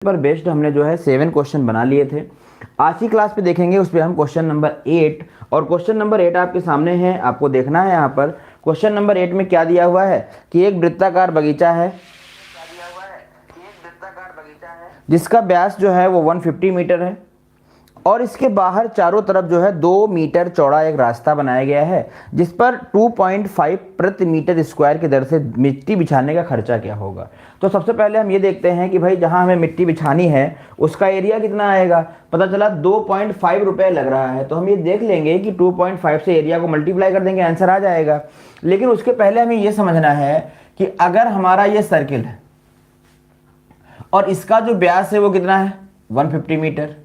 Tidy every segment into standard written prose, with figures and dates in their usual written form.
पर बेस्ड हमने जो है 7 क्वेश्चन बना लिए थे। आज की क्लास पे देखेंगे उस पर हम क्वेश्चन नंबर 8। और क्वेश्चन नंबर 8 आपके सामने है, आपको देखना है। यहाँ पर क्वेश्चन नंबर 8 में क्या दिया हुआ है कि एक वृत्ताकार बगीचा है जिसका व्यास जो है वो 150 मीटर है और इसके बाहर चारों तरफ जो है 2 मीटर चौड़ा एक रास्ता बनाया गया है जिस पर 2.5 प्रति मीटर स्क्वायर की दर से मिट्टी बिछाने का खर्चा क्या होगा। तो सबसे पहले हम ये देखते हैं कि भाई जहां हमें मिट्टी बिछानी है उसका एरिया कितना आएगा। पता चला 2.5 रुपये लग रहा है, तो हम ये देख लेंगे कि 2.5 से एरिया को मल्टीप्लाई कर देंगे, आंसर आ जाएगा। लेकिन उसके पहले हमें ये समझना है कि अगर हमारा ये सर्किल है और इसका जो व्यास है वो कितना है 150 मीटर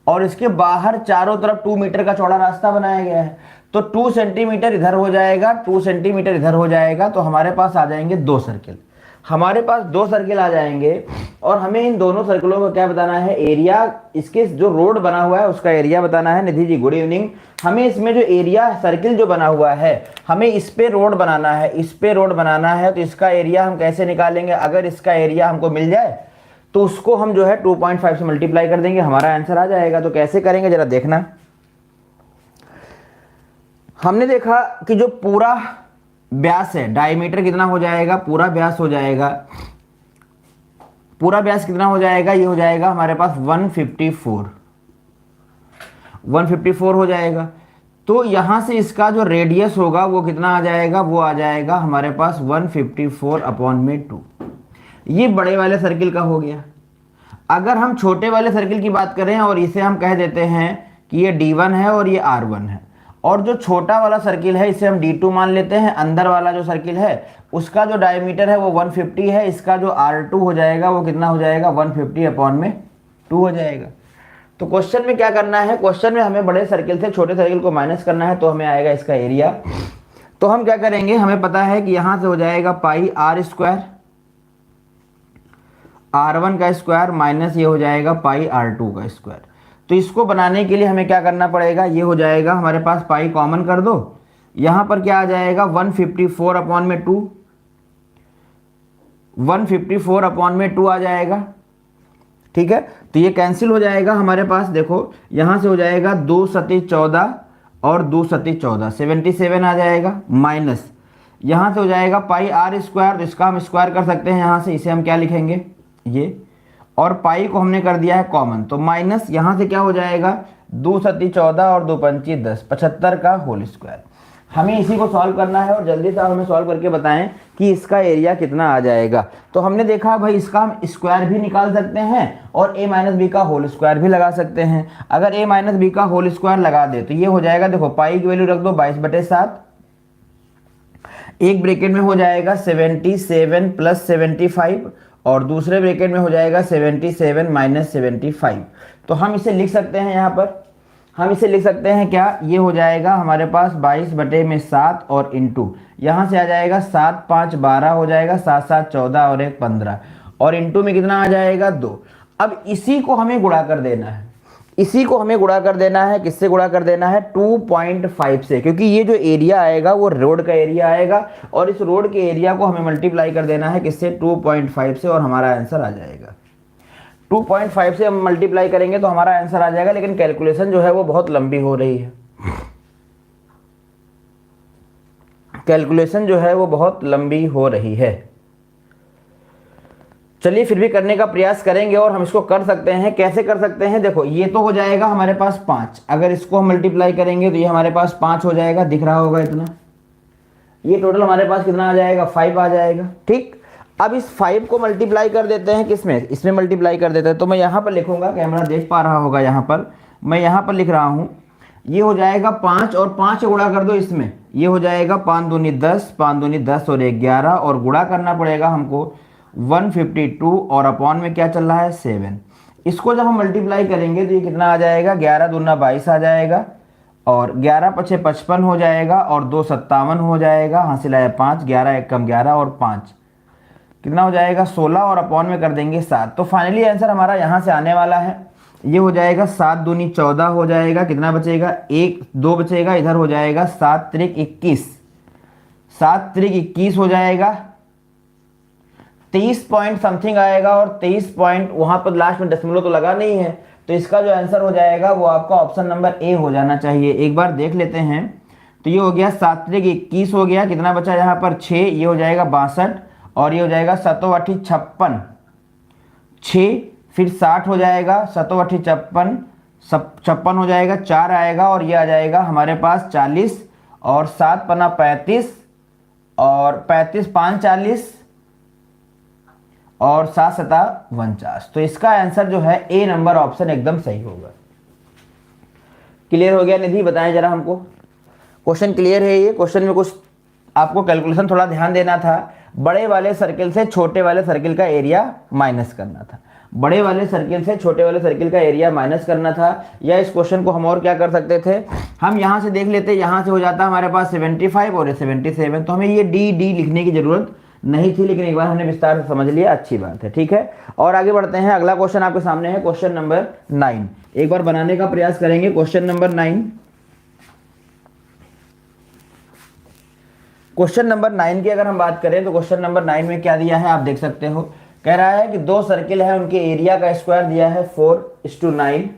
और इसके बाहर चारों तरफ 2 मीटर का चौड़ा रास्ता बनाया गया है, तो 2 सेंटीमीटर इधर हो जाएगा, 2 सेंटीमीटर इधर हो जाएगा, तो हमारे पास आ जाएंगे 2 सर्किल। हमारे पास 2 सर्किल आ जाएंगे और हमें इन दोनों सर्किलों को क्या बताना है, एरिया। इसके जो रोड बना हुआ है उसका एरिया बताना है। Nidhi ji good evening. हमें इसमें जो एरिया सर्किल जो बना हुआ है हमें इस पे रोड बनाना है, इस पे रोड बनाना है, तो इसका एरिया हम कैसे निकालेंगे। अगर इसका एरिया हमको मिल जाए तो उसको हम जो है 2.5 से मल्टीप्लाई कर देंगे, हमारा आंसर आ जाएगा। तो कैसे करेंगे जरा देखना। हमने देखा कि जो पूरा व्यास है, डायमीटर कितना हो जाएगा, पूरा व्यास हो जाएगा, पूरा व्यास कितना हो जाएगा, ये हो जाएगा हमारे पास 154 हो जाएगा। तो यहां से इसका जो रेडियस होगा वो कितना आ जाएगा, वो आ जाएगा हमारे पास 154/2। ये बड़े वाले सर्किल का हो गया। अगर हम छोटे वाले सर्किल की बात करें और इसे हम कह देते हैं कि ये D1 है और ये R1 है, और जो छोटा वाला सर्किल है इसे हम D2 मान लेते हैं। अंदर वाला जो सर्किल है उसका जो डायमीटर है वो 150 है, इसका जो R2 हो जाएगा वो कितना हो जाएगा 150/2 हो जाएगा। तो क्वेश्चन में क्या करना है, क्वेश्चन में हमें बड़े सर्किल से छोटे सर्किल को माइनस करना है, तो हमें आएगा इसका एरिया। तो हम क्या करेंगे, हमें पता है कि यहां से हो जाएगा पाई R² R1 का स्क्वायर माइनस ये हो जाएगा पाई R2 का स्क्वायर। तो इसको बनाने के लिए हमें क्या करना पड़ेगा, ये हो जाएगा हमारे पास पाई कॉमन कर दो, यहां पर क्या आ जाएगा 154/2, 154/2 आ जाएगा। ठीक है, तो ये कैंसिल हो जाएगा हमारे पास। देखो यहां से हो जाएगा 2 सती 14 और 2 सती 14, 77 आ जाएगा, माइनस यहां से हो जाएगा पाई R², तो इसका हम स्क्वायर कर सकते हैं यहां से, इसे हम क्या लिखेंगे ये, और पाई को हमने कर दिया है कॉमन, तो माइनस यहां से क्या हो जाएगा 2 सती 14 और 2 पंची 10, 75 का होल स्क्वायर। हमें इसी को सॉल्व करना है और जल्दी से आप हमें सॉल्व करके बताएं कि इसका एरिया कितना आ जाएगा। तो हमने देखा भाई इसका हम स्क्वायर भी निकाल सकते हैं और a माइनस बी का होल स्क्वायर भी लगा सकते हैं। अगर a माइनस बी का होल स्क्वायर लगा दे तो ये हो जाएगा, देखो पाई की वैल्यू रख दो 22/7, एक ब्रैकेट में हो जाएगा 77 + 75 और दूसरे ब्रैकेट में हो जाएगा 77 - 75। तो हम इसे लिख सकते हैं, यहाँ पर हम इसे लिख सकते हैं क्या, ये हो जाएगा हमारे पास 22/7 और इंटू यहाँ से आ जाएगा 7 × 5 = 12 हो जाएगा, 7 × 7 = 14 और 1 = 15 और इंटू में कितना आ जाएगा 2। अब इसी को हमें गुणा कर देना है, इसी को हमें गुणा कर देना है, किससे गुणा कर देना है 2.5 से, क्योंकि ये जो एरिया आएगा वो रोड का एरिया आएगा और इस रोड के एरिया को हमें मल्टीप्लाई कर देना है किससे 2.5 से, और हमारा आंसर आ जाएगा 2.5 से। हम मल्टीप्लाई करेंगे तो हमारा आंसर आ जाएगा, लेकिन कैलकुलेशन जो है वो बहुत लंबी हो रही है, कैलकुलेशन जो है वो बहुत लंबी हो रही है। चलिए फिर भी करने का प्रयास करेंगे और हम इसको कर सकते हैं। कैसे कर सकते हैं, देखो ये तो हो जाएगा हमारे पास 5, अगर इसको हम मल्टीप्लाई करेंगे तो ये हमारे पास 5 हो जाएगा, दिख रहा होगा इतना। ये टोटल हमारे पास कितना आ जाएगा 5 आ जाएगा। ठीक, अब इस 5 को मल्टीप्लाई कर देते हैं किसमें, इसमें मल्टीप्लाई कर देते हैं। तो मैं यहाँ पर लिखूंगा, कैमरा देख पा रहा होगा, यहाँ पर मैं यहाँ पर लिख रहा हूँ, ये हो जाएगा 5 और 5 गुणा कर दो इसमें, ये हो जाएगा 5 दूनी 10, 5 दूनी 10 और 1 11, और गुणा करना पड़ेगा हमको 152 और अपॉन में क्या चल रहा है 7। इसको जब हम मल्टीप्लाई करेंगे तो ये कितना आ जाएगा 11 दूना 22 आ जाएगा और 11 × 5 = 55 हो जाएगा और 2 57 हो जाएगा, हासिल आया 5, 11 1 कम 11 और 5 कितना हो जाएगा 16 और अपॉन में कर देंगे 7। तो फाइनली आंसर हमारा यहाँ से आने वाला है, ये हो जाएगा 7 दूनी 14 हो जाएगा, कितना बचेगा 1 2 बचेगा, इधर हो जाएगा 7 × 3 = 21, 7 × 3 = 21 हो जाएगा। 23 पॉइंट समथिंग आएगा और 23 पॉइंट वहां पर लास्ट में दशमलव तो लगा नहीं है, तो इसका जो आंसर हो जाएगा वो आपका ऑप्शन नंबर ए हो जाना चाहिए। एक बार देख लेते हैं। तो ये हो गया 7 त्रिक 21 हो गया, कितना बचा यहाँ पर 6, ये हो जाएगा 62 और ये हो जाएगा 7 8 56, 6 फिर 60 हो जाएगा, 7 8 56, 56 हो जाएगा, 4 आएगा और ये आ जाएगा हमारे पास 40 और 7 पना 35 और 35 5 40 और 7 7 49। तो इसका आंसर जो है ए नंबर ऑप्शन एकदम सही होगा। क्लियर हो गया निधि? बताएं जरा हमको, क्वेश्चन क्लियर है? ये क्वेश्चन में कुछ आपको कैलकुलेशन थोड़ा ध्यान देना था। बड़े वाले सर्किल से छोटे वाले सर्किल का एरिया माइनस करना था, बड़े वाले सर्किल से छोटे वाले सर्किल का एरिया माइनस करना था। या इस क्वेश्चन को हम और क्या कर सकते थे, हम यहाँ से देख लेते, यहाँ से हो जाता हमारे पास 75 और 77, तो हमें ये डी लिखने की जरूरत नहीं थी, लेकिन एक बार हमने विस्तार से समझ लिया, अच्छी बात है। ठीक है, और आगे बढ़ते हैं। अगला क्वेश्चन आपके सामने है क्वेश्चन नंबर 9। एक बार बनाने का प्रयास करेंगे क्वेश्चन नंबर 9। क्वेश्चन नंबर 9 की अगर हम बात करें तो क्वेश्चन नंबर 9 में क्या दिया है आप देख सकते हो। कह रहा है कि दो सर्किल है, उनके एरिया का स्क्वायर दिया है 4:9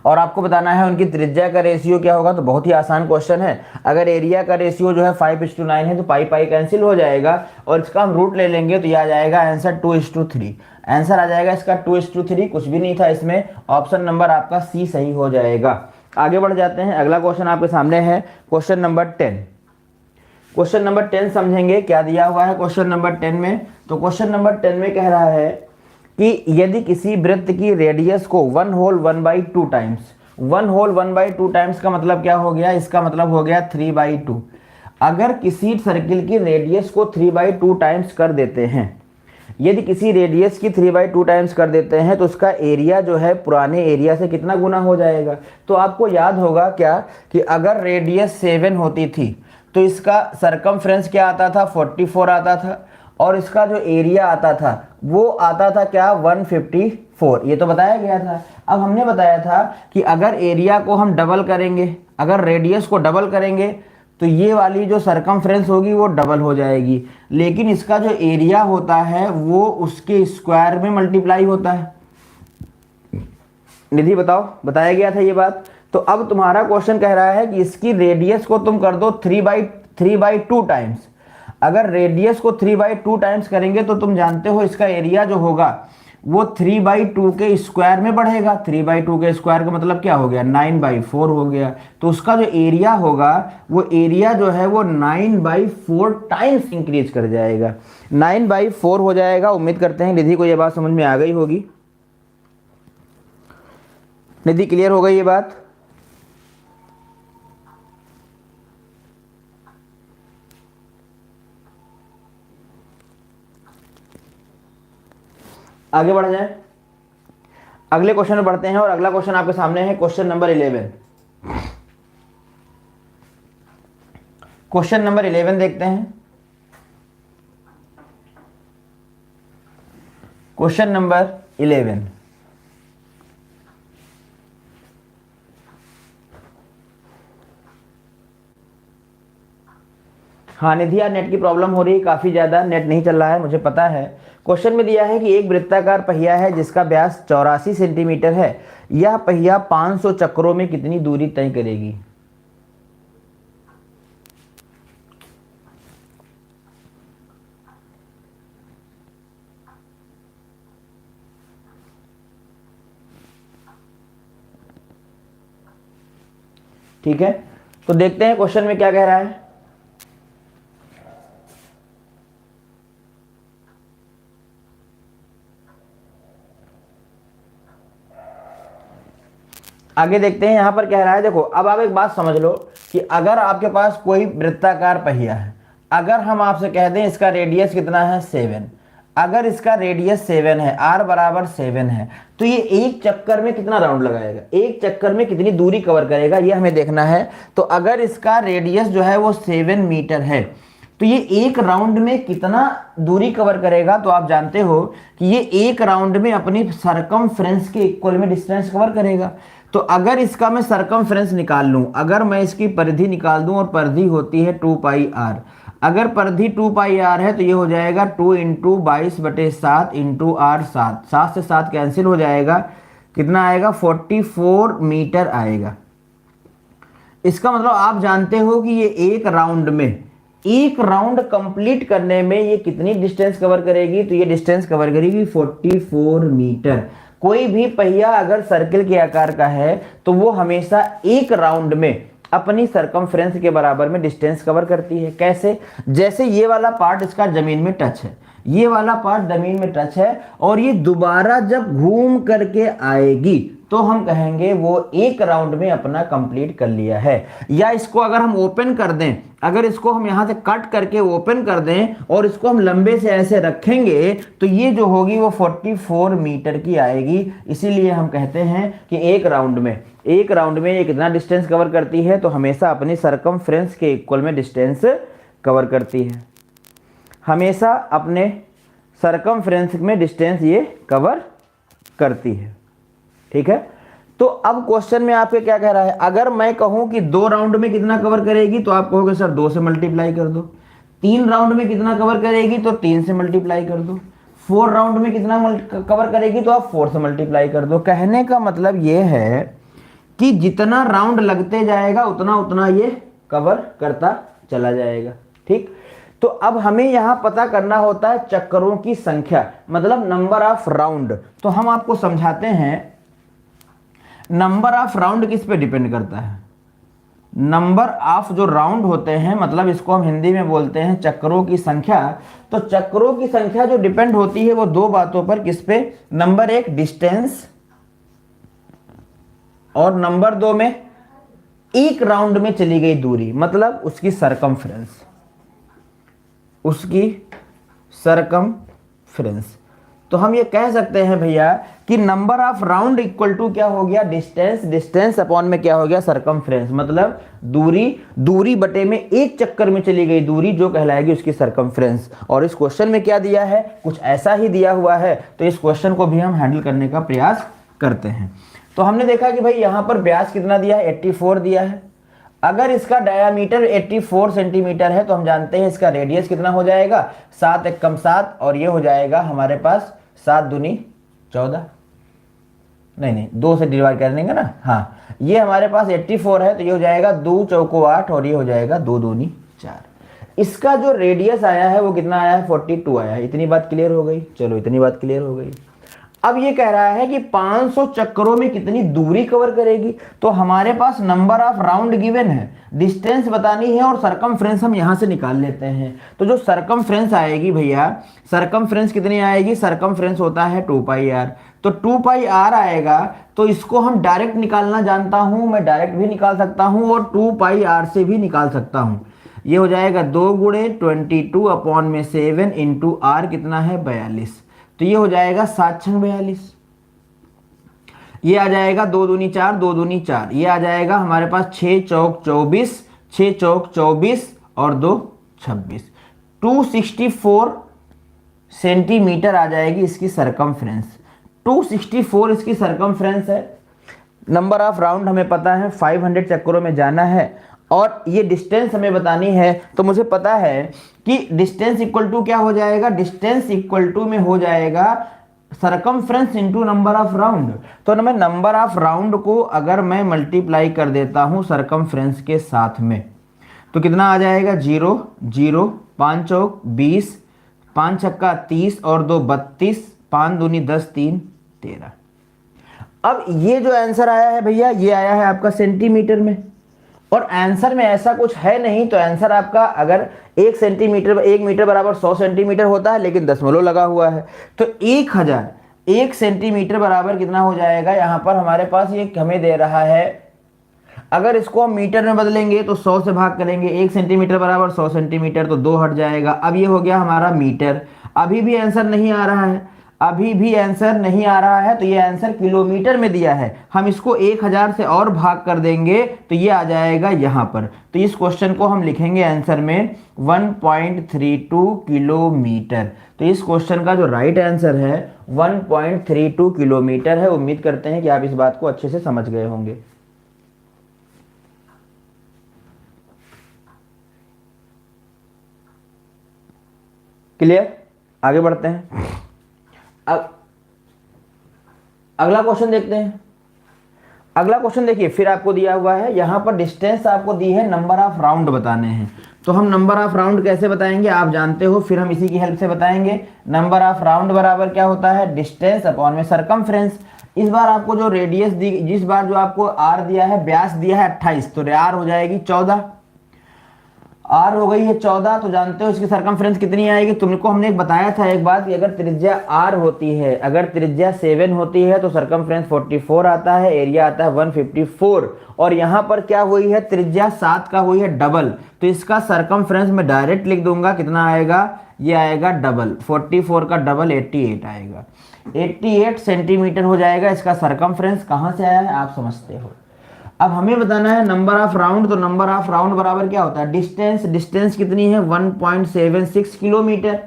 और आपको बताना है उनकी त्रिज्या का रेशियो क्या होगा। तो बहुत ही आसान क्वेश्चन है। अगर एरिया का रेशियो जो है 5:9 है तो पाई पाई कैंसिल हो जाएगा और इसका हम रूट ले लेंगे तो यह आ जाएगा आंसर 2:3। आंसर आ जाएगा इसका 2:3, कुछ भी नहीं था इसमें। ऑप्शन नंबर आपका सी सही हो जाएगा। आगे बढ़ जाते हैं। अगला क्वेश्चन आपके सामने है क्वेश्चन नंबर 10। क्वेश्चन नंबर 10 समझेंगे क्या दिया हुआ है क्वेश्चन नंबर 10 में। तो क्वेश्चन नंबर 10 में कह रहा है कि यदि किसी वृत्त की रेडियस को 1 होल 1/2 टाइम्स, 1 होल 1/2 टाइम्स का मतलब क्या हो गया, इसका मतलब हो गया 3/2। अगर किसी सर्किल की रेडियस को 3/2 टाइम्स कर देते हैं, यदि किसी रेडियस की 3/2 टाइम्स कर देते हैं तो उसका एरिया जो है पुराने एरिया से कितना गुना हो जाएगा। तो आपको याद होगा क्या कि अगर रेडियस 7 होती थी तो इसका सरकमफ्रेंस क्या आता था, 44 आता था और इसका जो एरिया आता था वो आता था क्या, 154। ये तो बताया गया था। अब हमने बताया था कि अगर एरिया को हम डबल करेंगे, अगर रेडियस को डबल करेंगे तो ये वाली जो सरकमफ्रेंस होगी वो डबल हो जाएगी, लेकिन इसका जो एरिया होता है वो उसके स्क्वायर में मल्टीप्लाई होता है। निधि बताओ, बताया गया था ये बात। तो अब तुम्हारा क्वेश्चन कह रहा है कि इसकी रेडियस को तुम कर दो 3/2 टाइम्स। अगर रेडियस को 3/2 टाइम्स करेंगे तो तुम जानते हो इसका एरिया जो होगा वो 3/2 के स्क्वायर में बढ़ेगा। 3/2 के स्क्वायर का मतलब क्या हो गया, 9/4 हो गया। तो उसका जो एरिया होगा वो एरिया जो है वो 9/4 टाइम्स इंक्रीज कर जाएगा, 9/4 हो जाएगा। उम्मीद करते हैं निधि को ये बात समझ में आ गई होगी। निधि क्लियर हो गई ये बात? आगे बढ़ जाए, अगले क्वेश्चन में बढ़ते हैं और अगला क्वेश्चन आपके सामने है क्वेश्चन नंबर 11। क्वेश्चन नंबर 11 देखते हैं। क्वेश्चन नंबर 11, हाँ निधि यार नेट की प्रॉब्लम हो रही है, काफी ज्यादा नेट नहीं चल रहा है, मुझे पता है। क्वेश्चन में दिया है कि एक वृत्ताकार पहिया है जिसका व्यास 84 सेंटीमीटर है। यह पहिया 500 चक्रों में कितनी दूरी तय करेगी। ठीक है, तो देखते हैं क्वेश्चन में क्या कह रहा है। आगे देखते हैं, यहां पर कह रहा है, देखो अब आप एक बात समझ लो कि अगर आपके पास कोई वृत्ताकार पहिया है, अगर हम आपसे कह दें इसका रेडियस कितना है 7, अगर इसका रेडियस 7 है, r बराबर 7 है, तो ये एक चक्कर में कितना राउंड लगाएगा, एक चक्कर में कितनी दूरी कवर करेगा, ये हमें देखना है। तो अगर इसका रेडियस जो है वो 7 मीटर है तो ये एक राउंड में कितना दूरी कवर करेगा। तो आप जानते हो कि ये एक राउंड में अपनी सरकमफ्रेंस के इक्वल में डिस्टेंस कवर करेगा। तो अगर इसका मैं सरकमफ्रेंस निकाल लूं, अगर मैं इसकी परिधि निकाल दूं और परिधि होती है 2πr, अगर परिधि 2πr है तो ये हो जाएगा 2 इंटू 22/7 इंटू r 7, 7 से 7 कैंसिल हो जाएगा, कितना आएगा 44 मीटर आएगा। इसका मतलब आप जानते हो कि ये एक राउंड में, एक राउंड कंप्लीट करने में ये कितनी डिस्टेंस कवर करेगी, तो ये डिस्टेंस कवर करेगी 44 मीटर। कोई भी पहिया अगर सर्किल के आकार का है तो वो हमेशा एक राउंड में अपनी सरकमफ्रेंस के बराबर में डिस्टेंस कवर करती है। कैसे? जैसे ये वाला पार्ट इसका जमीन में टच है, ये वाला पार्ट जमीन में टच है, और ये दोबारा जब घूम करके आएगी तो हम कहेंगे वो एक राउंड में अपना कंप्लीट कर लिया है। या इसको अगर हम ओपन कर दें, अगर इसको हम यहां से कट करके ओपन कर दें और इसको हम लंबे से ऐसे रखेंगे तो ये जो होगी वो 44 मीटर की आएगी। इसीलिए हम कहते हैं कि एक राउंड में ये कितना डिस्टेंस कवर करती है, तो हमेशा अपनी सरकमफ्रेंस के इक्वल में डिस्टेंस कवर करती है, हमेशा अपने सरकमफ्रेंस में डिस्टेंस ये कवर करती है। ठीक है, तो अब क्वेश्चन में आपके क्या कह रहा है, अगर मैं कहूं कि 2 राउंड में कितना कवर करेगी तो आप कहोगे सर 2 से मल्टीप्लाई कर दो। 3 राउंड में कितना कवर करेगी तो 3 से मल्टीप्लाई कर दो। 4 राउंड में कितना कवर करेगी तो आप 4 से मल्टीप्लाई कर दो। कहने का मतलब ये है कि जितना राउंड लगते जाएगा उतना उतना ये कवर करता चला जाएगा। ठीक, तो अब हमें यहां पता करना होता है चक्करों की संख्या, मतलब नंबर ऑफ राउंड। तो हम आपको समझाते हैं, नंबर ऑफ राउंड किस पे डिपेंड करता है? नंबर ऑफ जो राउंड होते हैं, मतलब इसको हम हिंदी में बोलते हैं चक्करों की संख्या। तो चक्करों की संख्या जो डिपेंड होती है वो 2 बातों पर, किस पे? नंबर 1 डिस्टेंस, और नंबर 2 में एक राउंड में चली गई दूरी, मतलब उसकी सरकमफ्रेंस, उसकी सरकमफ्रेंस। तो हम ये कह सकते हैं भैया कि number of round equal to क्या हो गया? डिस्टेंस, डिस्टेंस अपॉन में क्या हो गया? सरकमफ्रेंस, मतलब दूरी बटे में एक चक्कर में चली गई दूरी जो कहलाएगी उसकी सरकमफ्रेंस। और इस क्वेश्चन में क्या दिया है? कुछ ऐसा ही दिया हुआ है, तो इस क्वेश्चन को भी हम हैंडल करने का प्रयास करते हैं। तो हमने देखा कि भाई यहां पर व्यास कितना दिया है? 84 दिया है। अगर इसका डायामीटर 84 सेंटीमीटर है तो हम जानते हैं इसका रेडियस कितना हो जाएगा? 7 एकम 7, और ये हो जाएगा हमारे पास 7 दूनी 14, नहीं 2 से डिवाइड कर देंगे ना। हाँ, ये हमारे पास 84 है तो ये हो जाएगा 2 चौको 8, और ये हो जाएगा 2 दूनी 4। इसका जो रेडियस आया है वो कितना आया है? 42 आया है। इतनी बात क्लियर हो गई? चलो, इतनी बात क्लियर हो गई। अब ये कह रहा है कि 500 चक्करों में कितनी दूरी कवर करेगी। तो हमारे पास नंबर ऑफ राउंड गिवन है, डिस्टेंस बतानी है, और सरकमफ्रेंस हम यहां से निकाल लेते हैं। तो जो सरकमफ्रेंस आएगी भैया, सरकमफ्रेंस कितनी आएगी? सरकमफ्रेंस होता है 2πr, तो 2πr आएगा। तो इसको हम डायरेक्ट निकालना जानता हूं, मैं डायरेक्ट भी निकाल सकता हूं और 2πr से भी निकाल सकता हूं। ये हो जाएगा 2 गुणे 22/7 इंटू r कितना है? 42। तो ये हो जाएगा 7×42, ये आ जाएगा 2 दूनी 4, 2 दूनी 4, ये आ जाएगा हमारे पास 6 चौक 24, 6 चौक 24 और 2 26, 264 सेंटीमीटर आ जाएगी इसकी सरकमफ्रेंस। 264 इसकी सरकमफ्रेंस है। नंबर ऑफ राउंड हमें पता है, 500 चक्करों में जाना है, और ये डिस्टेंस हमें बतानी है। तो मुझे पता है कि डिस्टेंस इक्वल टू क्या हो जाएगा? डिस्टेंस इक्वल टू में हो जाएगा circumference into number of round. तो मैं नंबर ऑफ राउंड को अगर मैं मल्टीप्लाई कर देता हूं सरकमफ्रेंस के साथ में तो कितना आ जाएगा? 0 0, 5 चौक 20, 5 छक्का 30 और 2 32, 5 दूनी 10, 3 13। अब ये जो आंसर आया है भैया, ये आया है आपका सेंटीमीटर में, और आंसर में ऐसा कुछ है नहीं। तो आंसर आपका अगर 1 सेंटीमीटर 1 मीटर बराबर 100 सेंटीमीटर होता है, लेकिन दशमलव लगा हुआ है, तो 1 सेंटीमीटर बराबर कितना हो जाएगा? यहाँ पर हमारे पास ये हमें दे रहा है, अगर इसको हम मीटर में बदलेंगे तो 100 से भाग करेंगे, 1 सेंटीमीटर बराबर 100 सेंटीमीटर, तो 2 हट जाएगा। अब ये हो गया हमारा मीटर। अभी भी आंसर नहीं आ रहा है, अभी भी आंसर नहीं आ रहा है, तो ये आंसर किलोमीटर में दिया है। हम इसको 1000 से और भाग कर देंगे तो ये आ जाएगा यहाँ पर। तो इस क्वेश्चन को हम लिखेंगे आंसर में 1.32 किलोमीटर। तो इस क्वेश्चन का जो राइट आंसर है 1.32 किलोमीटर है। उम्मीद करते हैं कि आप इस बात को अच्छे से समझ गए होंगे। क्लियर, आगे बढ़ते हैं। अब अगला क्वेश्चन देखते हैं। अगला क्वेश्चन देखिए, फिर आपको दिया हुआ है यहां पर डिस्टेंस आपको दी है, नंबर ऑफ राउंड बताने हैं। तो हम नंबर ऑफ राउंड कैसे बताएंगे आप जानते हो, फिर हम इसी की हेल्प से बताएंगे। नंबर ऑफ राउंड बराबर क्या होता है, डिस्टेंस अपॉन में सरकमफ्रेंस। इस बार आपको जो रेडियस दी, जिस बार जो आपको आर दिया है, व्यास दिया है 28, तो आर हो जाएगी 14, आर हो गई है 14। तो जानते हो इसकी सरकमफ्रेंस कितनी आएगी, तुमको हमने एक बताया था एक बात कि अगर त्रिज्या आर होती है, अगर त्रिज्या 7 होती है तो सरकमफ्रेंस 44 आता है, एरिया आता है 154। और यहां पर क्या हुई है, त्रिज्या 7 का हुई है डबल, तो इसका सरकमफ्रेंस मैं डायरेक्ट लिख दूंगा, कितना आएगा, ये आएगा डबल, 44 का डबल 88 आएगा, 88 सेंटीमीटर हो जाएगा इसका सरकमफ्रेंस। कहां से आया है आप समझते हो। अब हमें बताना है नंबर ऑफ राउंड, तो नंबर ऑफ राउंड बराबर क्या होता है, डिस्टेंस, डिस्टेंस कितनी है 1.76 किलोमीटर।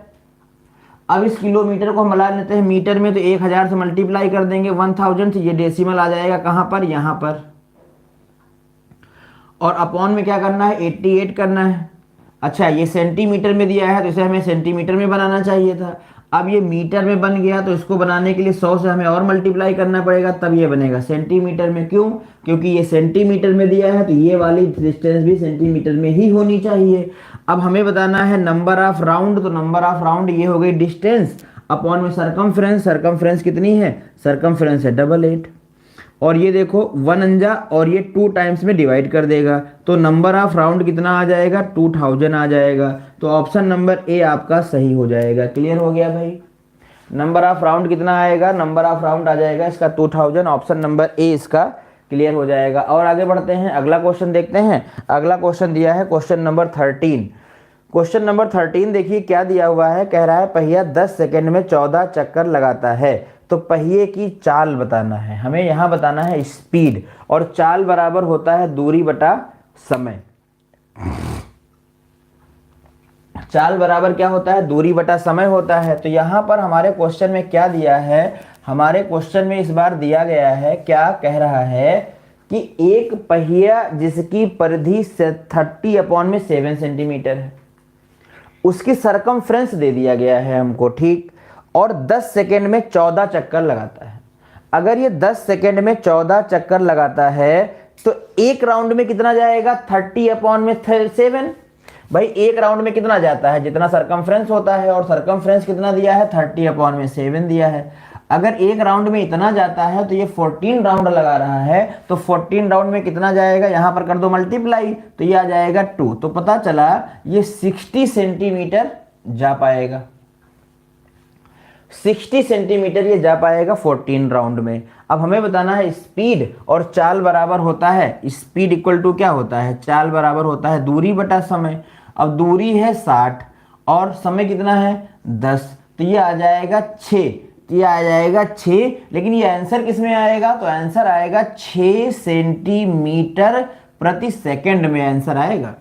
अब इस किलोमीटर को हम मिला लेते हैं मीटर में, तो 1000 से मल्टीप्लाई कर देंगे 1000 से, ये डेसिमल आ जाएगा कहां पर, यहां पर, और अपॉन में क्या करना है 88 करना है। अच्छा ये सेंटीमीटर में दिया है तो इसे हमें सेंटीमीटर में बनाना चाहिए था, अब ये मीटर में बन गया, तो इसको बनाने के लिए 100 से हमें और मल्टीप्लाई करना पड़ेगा, तब ये बनेगा सेंटीमीटर में। क्यों, क्योंकि ये सेंटीमीटर में दिया है तो ये वाली डिस्टेंस भी सेंटीमीटर में ही होनी चाहिए। अब हमें बताना है नंबर ऑफ राउंड, तो नंबर ऑफ राउंड ये हो गई डिस्टेंस अपॉन में सरकमफ्रेंस, सरकमफ्रेंस कितनी है, सरकमफ्रेंस है 88, और ये देखो 1 अंजा और ये 2 टाइम्स में डिवाइड कर देगा, तो नंबर ऑफ राउंड कितना आ जाएगा, 2000 आ जाएगा। तो ऑप्शन नंबर ए आपका सही हो जाएगा। क्लियर हो गया भाई, नंबर ऑफ राउंड कितना आएगा, नंबर ऑफ राउंड आ जाएगा इसका 2000, ऑप्शन नंबर ए इसका क्लियर हो जाएगा। और आगे बढ़ते हैं, अगला क्वेश्चन देखते हैं। अगला क्वेश्चन दिया है क्वेश्चन नंबर 13। क्वेश्चन नंबर 13 देखिए क्या दिया हुआ है, कह रहा है पहिया 10 सेकंड में 14 चक्कर लगाता है, तो पहिए की चाल बताना है हमें, यहां बताना है स्पीड, और चाल बराबर होता है दूरी बटा समय। चाल बराबर क्या होता है, दूरी बटा समय होता है। तो यहां पर हमारे क्वेश्चन में क्या दिया है, हमारे क्वेश्चन में इस बार दिया गया है, क्या कह रहा है कि एक पहिया जिसकी परिधि 30/7 सेंटीमीटर है, उसकी सरकमफ्रेंस दे दिया गया है हमको, ठीक, और 10 सेकेंड में 14 चक्कर लगाता है। अगर ये 10 सेकेंड में 14 चक्कर लगाता है तो एक राउंड में कितना जाएगा, 30/7। भाई एक राउंड में कितना जाता है, जितना सरकमफ्रेंस होता है, और सरकमफ्रेंस कितना दिया है, 30/7 दिया है। अगर एक राउंड में इतना जाता है तो ये 14 राउंड लगा रहा है, तो 14 राउंड में कितना जाएगा, यहां पर कर दो मल्टीप्लाई, तो ये आ जाएगा 2, तो पता चला ये 60 सेंटीमीटर जा पाएगा, 60 सेंटीमीटर ये जा पाएगा 14 राउंड में। अब हमें बताना है स्पीड, और चाल बराबर होता है, स्पीड इक्वल टू क्या होता है, चाल बराबर होता है दूरी बटा समय। अब दूरी है 60 और समय कितना है 10, तो ये आ जाएगा 6, तो ये आ जाएगा 6, लेकिन ये आंसर किस में आएगा, तो आंसर आएगा 6 सेंटीमीटर प्रति सेकंड में आंसर आएगा,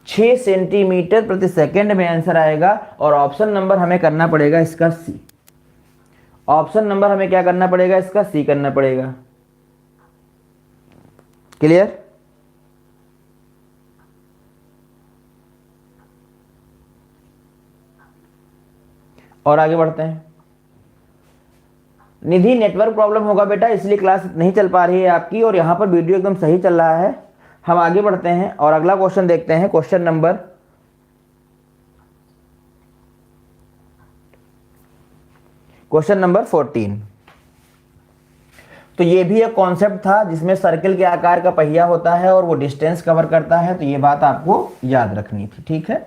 6 सेंटीमीटर प्रति सेकंड में आंसर आएगा। और ऑप्शन नंबर हमें करना पड़ेगा इसका सी, ऑप्शन नंबर हमें क्या करना पड़ेगा, इसका सी करना पड़ेगा। क्लियर, और आगे बढ़ते हैं। निधि नेटवर्क प्रॉब्लम होगा बेटा, इसलिए क्लास नहीं चल पा रही है आपकी, और यहां पर वीडियो एकदम सही चल रहा है। हम आगे बढ़ते हैं और अगला क्वेश्चन देखते हैं, क्वेश्चन नंबर 14। तो ये भी एक कॉन्सेप्ट था जिसमें सर्कल के आकार का पहिया होता है और वो डिस्टेंस कवर करता है, तो ये बात आपको याद रखनी थी, ठीक है।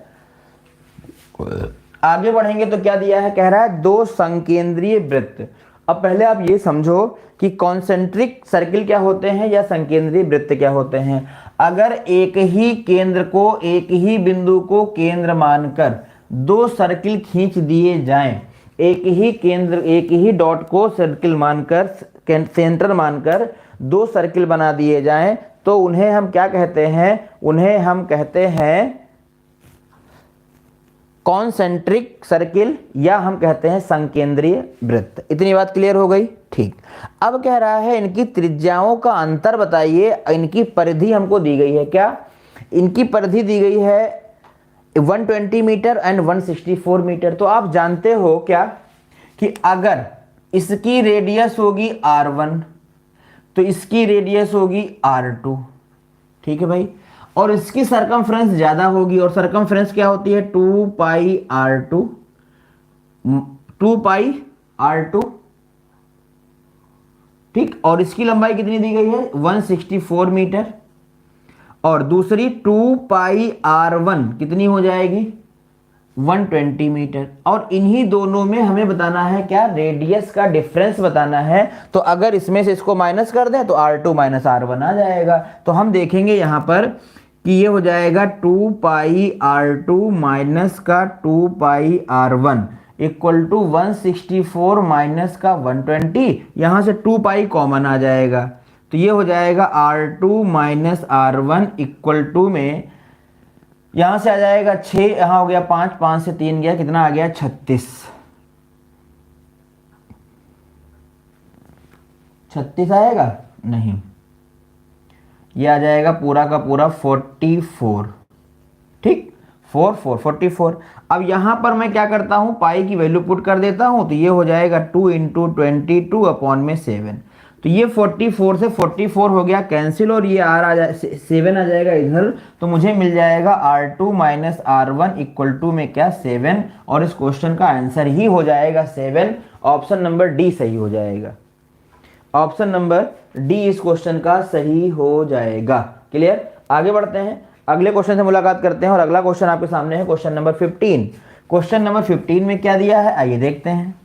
आगे बढ़ेंगे तो क्या दिया है, कह रहा है 2 संकेंद्रीय वृत्त। अब पहले आप ये समझो कि कॉन्सेंट्रिक सर्किल क्या होते हैं या संकेंद्रीय वृत्त क्या होते हैं। अगर एक ही केंद्र को, एक ही बिंदु को केंद्र मानकर 2 सर्किल खींच दिए जाएं, एक ही केंद्र, एक ही डॉट को सर्किल मानकर, सेंटर मानकर 2 सर्किल बना दिए जाएं, तो उन्हें हम क्या कहते हैं, उन्हें हम कहते हैं कॉन्सेंट्रिक सर्किल, या हम कहते हैं संकेंद्रीय वृत्त। इतनी बात क्लियर हो गई, ठीक। अब कह रहा है इनकी त्रिज्याओं का अंतर बताइए। इनकी परिधि हमको दी गई है, क्या, इनकी परिधि दी गई है 120 मीटर एंड 164 मीटर। तो आप जानते हो क्या कि अगर इसकी रेडियस होगी r1 तो इसकी रेडियस होगी r2, ठीक है भाई, और इसकी सरकमफ्रेंस ज्यादा होगी, और सरकमफ्रेंस क्या होती है 2 पाई r2, ठीक, और इसकी लंबाई कितनी दी गई है 164 मीटर, और दूसरी 2 पाई r1 कितनी हो जाएगी 120 मीटर, और इन्हीं दोनों में हमें बताना है क्या, रेडियस का डिफरेंस बताना है। तो अगर इसमें से इसको माइनस कर दें तो r2 माइनस r1 आ जाएगा। तो हम देखेंगे यहां पर कि ये हो जाएगा 2 पाई r2 माइनस का 2 पाई r1 इक्वल टू 164 माइनस का 120, यहां से 2 पाई कॉमन आ जाएगा, तो ये हो जाएगा r2 minus r1 equal to में यहां से आ जाएगा 6, यहां हो गया 5, 5 से 3 गया, कितना आ गया 36, 36 आएगा नहीं, ये आ जाएगा पूरा का पूरा 44, ठीक, 44। अब यहां पर मैं क्या करता हूं, पाई की वैल्यू पुट कर देता हूं, तो ये हो जाएगा 2 इंटू 22 अपॉन में 7, तो ये 44 से 44 हो गया कैंसिल, और ये आ जाए 7 आ जाएगा इधर, तो मुझे मिल जाएगा r2 minus r1 equal to में क्या 7, और इस क्वेश्चन का आंसर ही हो जाएगा 7, ऑप्शन नंबर डी सही हो जाएगा, ऑप्शन नंबर डी इस क्वेश्चन का सही हो जाएगा। क्लियर, आगे बढ़ते हैं, अगले क्वेश्चन से मुलाकात करते हैं, और अगला क्वेश्चन आपके सामने है क्वेश्चन नंबर 15। क्वेश्चन नंबर 15 में क्या दिया है आइए देखते हैं।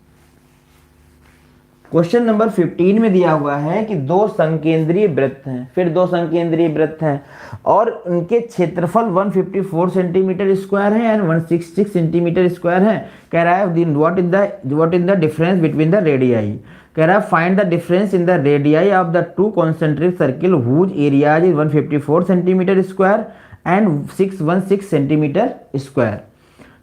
क्वेश्चन नंबर 15 में दिया हुआ है कि दो संकेंद्रीय वृत्त हैं, फिर दो संकेंद्रीय वृत्त हैं, और उनके क्षेत्रफल 154 सेंटीमीटर स्क्वायर है एंड 166 सेंटीमीटर स्क्वायर है। कह रहा है what is the difference between the radii, कह रहा है find the difference in the radii of the two concentric circle whose areas is 154 centimetre square and 616 centimetre square.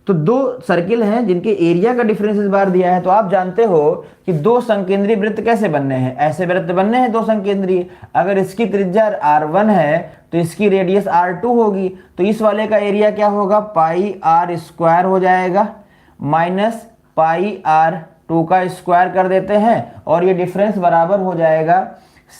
तो दो सर्किल हैं जिनके एरिया का डिफरेंस इस बार दिया है। तो आप जानते हो कि दो संकेंद्रीय वृत्त कैसे बनने हैं, ऐसे वृत्त बनने हैं दो संकेंद्रीय। अगर इसकी त्रिज्या r1 है तो इसकी रेडियस r2 होगी, तो इस वाले का एरिया क्या होगा पाई r स्क्वायर हो जाएगा माइनस पाई r2 का स्क्वायर कर देते हैं, और ये डिफरेंस बराबर हो जाएगा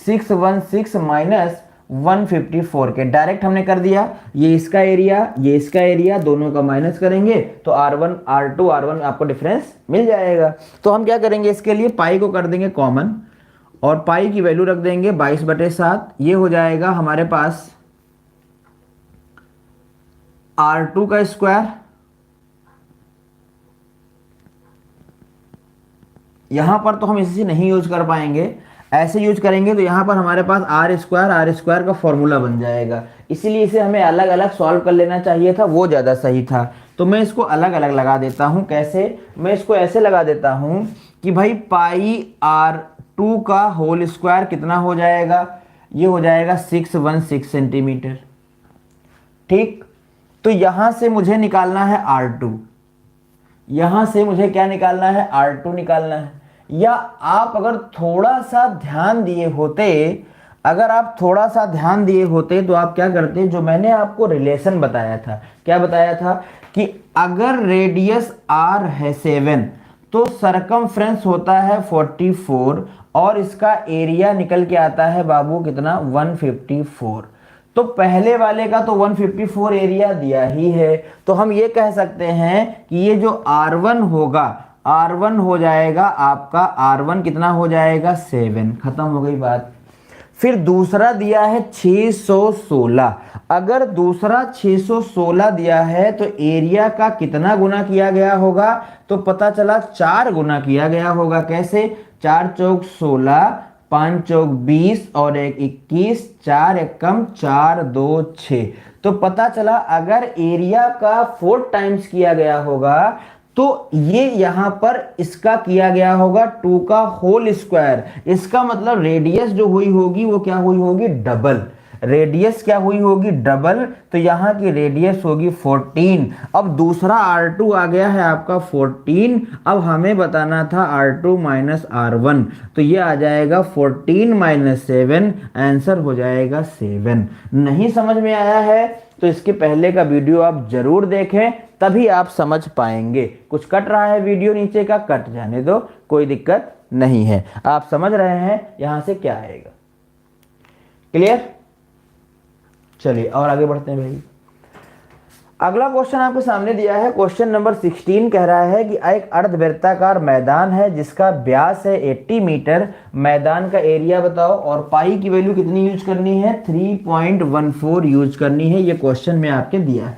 616 माइनस 154 के। डायरेक्ट हमने कर दिया, ये इसका एरिया ये इसका एरिया, दोनों का माइनस करेंगे तो r1 r2 r1 आपको डिफरेंस मिल जाएगा। तो हम क्या करेंगे, इसके लिए पाई को कर देंगे कॉमन, और पाई की वैल्यू रख देंगे 22/7। ये हो जाएगा हमारे पास r2 का स्क्वायर, यहां पर तो हम इसे नहीं यूज कर पाएंगे, ऐसे यूज करेंगे तो यहां पर हमारे पास r स्क्वायर का फॉर्मूला बन जाएगा, इसीलिए इसे हमें अलग अलग सॉल्व कर लेना चाहिए था, वो ज़्यादा सही था। तो मैं इसको अलग अलग लगा देता हूं। कैसे, मैं इसको ऐसे लगा देता हूं कि भाई पाई r2 का होल स्क्वायर कितना हो जाएगा, ये हो जाएगा 616 सेंटीमीटर, ठीक। तो यहां से मुझे निकालना है r2, यहां से मुझे क्या निकालना है r2 निकालना है। या आप अगर थोड़ा सा ध्यान दिए होते, अगर आप थोड़ा सा ध्यान दिए होते तो आप क्या करते, जो मैंने आपको रिलेशन बताया था, क्या बताया था कि अगर रेडियस r है 7 तो सरकमफ्रेंस होता है 44, और इसका एरिया निकल के आता है बाबू कितना 154। तो पहले वाले का तो 154 एरिया दिया ही है, तो हम ये कह सकते हैं कि ये जो r1 होगा, r1 हो जाएगा आपका, r1 कितना हो जाएगा 7, खत्म हो गई बात। फिर दूसरा दिया है 616, अगर दूसरा 616 दिया है तो एरिया का कितना गुना किया गया होगा, तो पता चला 4 गुना किया गया होगा। कैसे, 4 चौक 16, 5 चौक 20 और 1 21, 4 एकम 4 2 6। तो पता चला अगर एरिया का 4 टाइम्स किया गया होगा तो ये यहां पर इसका किया गया होगा 2 का होल स्क्वायर। इसका मतलब रेडियस जो हुई होगी वो क्या हुई होगी, डबल। रेडियस क्या हुई होगी डबल, तो यहाँ की रेडियस होगी 14। अब दूसरा R2 आ गया है आपका 14। अब हमें बताना था R2 माइनस R1, तो ये आ जाएगा 14 माइनस 7, आंसर हो जाएगा 7। नहीं समझ में आया है तो इसके पहले का वीडियो आप जरूर देखें, तभी आप समझ पाएंगे। कुछ कट रहा है वीडियो नीचे का, कट जाने दो, कोई दिक्कत नहीं है। आप समझ रहे हैं यहां से क्या आएगा। क्लियर? चलिए और आगे बढ़ते हैं भाई। अगला क्वेश्चन आपके सामने दिया है, क्वेश्चन नंबर 16 कह रहा है कि एक अर्धवृत्ताकार मैदान है जिसका व्यास है 80 मीटर, मैदान का एरिया बताओ और पाई की वैल्यू कितनी यूज करनी है, 3.14 यूज करनी है। ये क्वेश्चन में आपके दिया है।